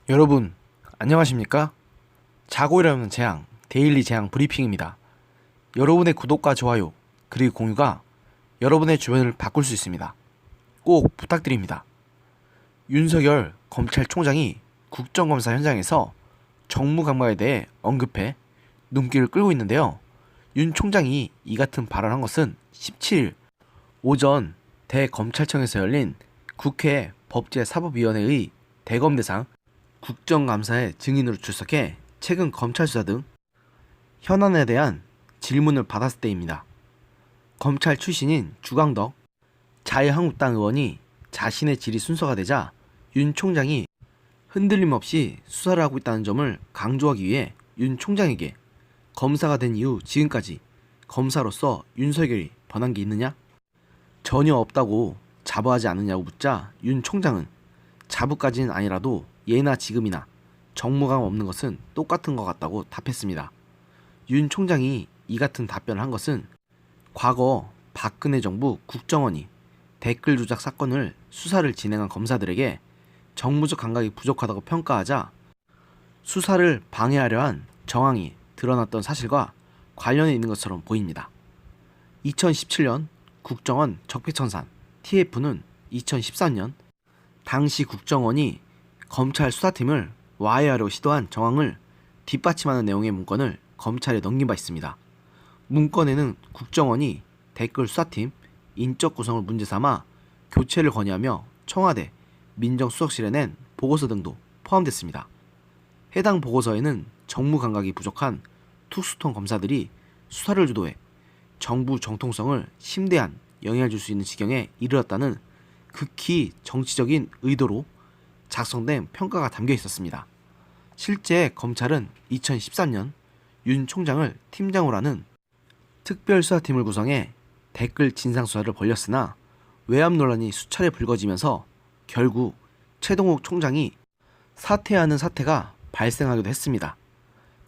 여러분, 안녕하십니까? 자고 일어나는 재앙, 데일리 재앙 브리핑입니다. 여러분의 구독과 좋아요, 그리고 공유가 여러분의 주변을 바꿀 수 있습니다. 꼭 부탁드립니다. 윤석열 검찰총장이 국정감사 현장에서 정무감각에 대해 언급해 눈길을 끌고 있는데요. 윤 총장이 이 같은 발언한 것은 17일 오전 대검찰청에서 열린 국회 법제사법위원회의 대검대상 국정감사에 증인으로 출석해 최근 검찰 수사 등 현안에 대한 질문을 받았을 때입니다. 검찰 출신인 주광덕 자유한국당 의원이 자신의 질의 순서가 되자 윤 총장이 흔들림 없이 수사를 하고 있다는 점을 강조하기 위해 윤 총장에게 검사가 된 이후 지금까지 검사로서 윤석열이 변한 게 있느냐? 전혀 없다고 자부하지 않느냐고 묻자 윤 총장은 자부까지는 아니라도 예나 지금이나 정무감 없는 것은 똑같은 것 같다고 답했습니다. 윤 총장이 이 같은 답변을 한 것은 과거 박근혜 정부 국정원이 댓글 조작 사건을 수사를 진행한 검사들에게 정무적 감각이 부족하다고 평가하자 수사를 방해하려 한 정황이 드러났던 사실과 관련이 있는 것처럼 보입니다. 2017년 국정원 적폐청산 TF는 2013년 당시 국정원이 검찰 수사팀을 와해하려 시도한 정황을 뒷받침하는 내용의 문건을 검찰에 넘긴 바 있습니다. 문건에는 국정원이 댓글 수사팀 인적 구성을 문제 삼아 교체를 건의하며 청와대 민정수석실에 낸 보고서 등도 포함됐습니다. 해당 보고서에는 정무 감각이 부족한 특수통 검사들이 수사를 주도해 정부 정통성을 심대한 영향을 줄 수 있는 지경에 이르렀다는 극히 정치적인 의도로 작성된 평가가 담겨 있었습니다. 실제 검찰은 2013년 윤 총장을 팀장으로 하는 특별수사팀을 구성해 댓글 진상수사를 벌였으나 외압 논란이 수차례 불거지면서 결국 최동욱 총장이 사퇴하는 사태가 발생하기도 했습니다.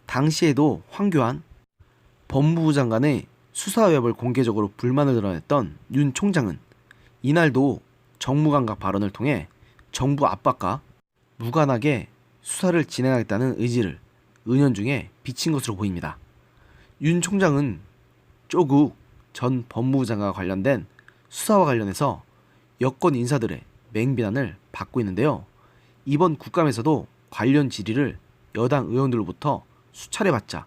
당시에도 황교안 법무부 장관의 수사 외압을 공개적으로 불만을 드러냈던 윤 총장은 이날도 정무감각 발언을 통해 정부 압박과 무관하게 수사를 진행하겠다는 의지를 은연중에 비친 것으로 보입니다. 윤 총장은 조국 전 법무부 장관과 관련된 수사와 관련해서 여권 인사들의 맹비난을 받고 있는데요. 이번 국감에서도 관련 질의를 여당 의원들로부터 수차례 받자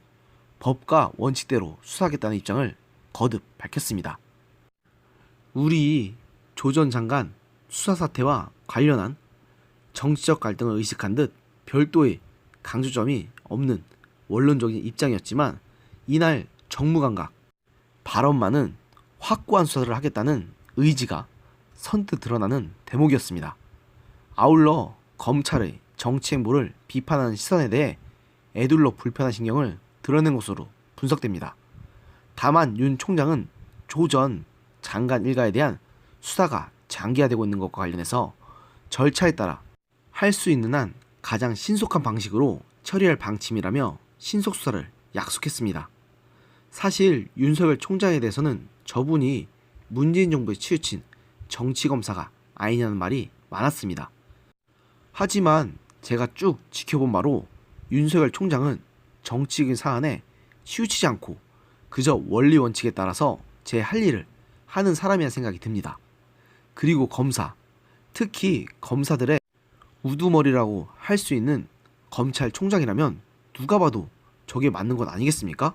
법과 원칙대로 수사하겠다는 입장을 거듭 밝혔습니다. 우리 조 전 장관 수사 사태와 관련한 정치적 갈등을 의식한 듯 별도의 강조점이 없는 원론적인 입장이었지만 이날 정무감각 발언만은 확고한 수사를 하겠다는 의지가 선뜻 드러나는 대목이었습니다. 아울러 검찰의 정치 행보를 비판하는 시선에 대해 애둘러 불편한 신경을 드러낸 것으로 분석됩니다. 다만 윤 총장은 조 전 장관 일가에 대한 수사가 장기화되고 있는 것과 관련해서 절차에 따라 할 수 있는 한 가장 신속한 방식으로 처리할 방침이라며 신속 수사를 약속했습니다. 사실 윤석열 총장에 대해서는 저분이 문재인 정부에 치우친 정치검사가 아니냐는 말이 많았습니다. 하지만 제가 쭉 지켜본 바로 윤석열 총장은 정치적인 사안에 치우치지 않고 그저 원리 원칙에 따라서 제 할 일을 하는 사람이라는 생각이 듭니다. 그리고 검사, 특히 검사들의 우두머리라고 할 수 있는 검찰총장이라면 누가 봐도 저게 맞는 것 아니겠습니까?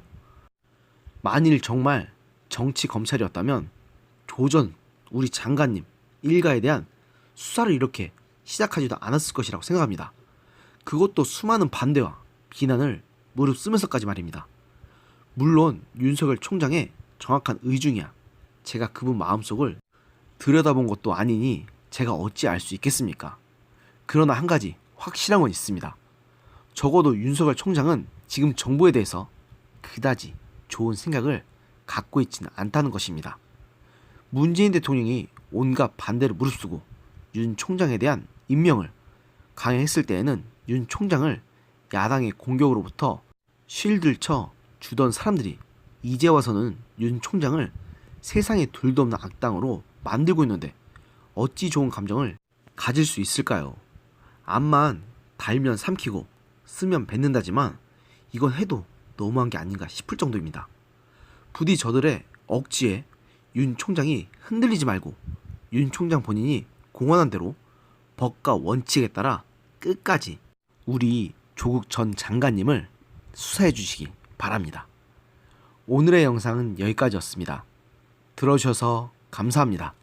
만일 정말 정치 검찰이었다면 조 전 우리 장관님 일가에 대한 수사를 이렇게 시작하지도 않았을 것이라고 생각합니다. 그것도 수많은 반대와 비난을 무릅쓰면서까지 말입니다. 물론 윤석열 총장의 정확한 의중이야 제가 그분 마음속을 들여다본 것도 아니니 제가 어찌 알 수 있겠습니까? 그러나 한 가지 확실한 건 있습니다. 적어도 윤석열 총장은 지금 정부에 대해서 그다지 좋은 생각을 갖고 있지는 않다는 것입니다. 문재인 대통령이 온갖 반대를 무릅쓰고 윤 총장에 대한 임명을 강행했을 때에는 윤 총장을 야당의 공격으로부터 쉴드를 쳐 주던 사람들이 이제 와서는 윤 총장을 세상에 둘도 없는 악당으로 만들고 있는데 어찌 좋은 감정을 가질 수 있을까요? 암만 달면 삼키고 쓰면 뱉는다지만 이건 해도 너무한 게 아닌가 싶을 정도입니다. 부디 저들의 억지에 윤 총장이 흔들리지 말고 윤 총장 본인이 공언한 대로 법과 원칙에 따라 끝까지 우리 조국 전 장관님을 수사해 주시기 바랍니다. 오늘의 영상은 여기까지였습니다. 들어주셔서 감사합니다.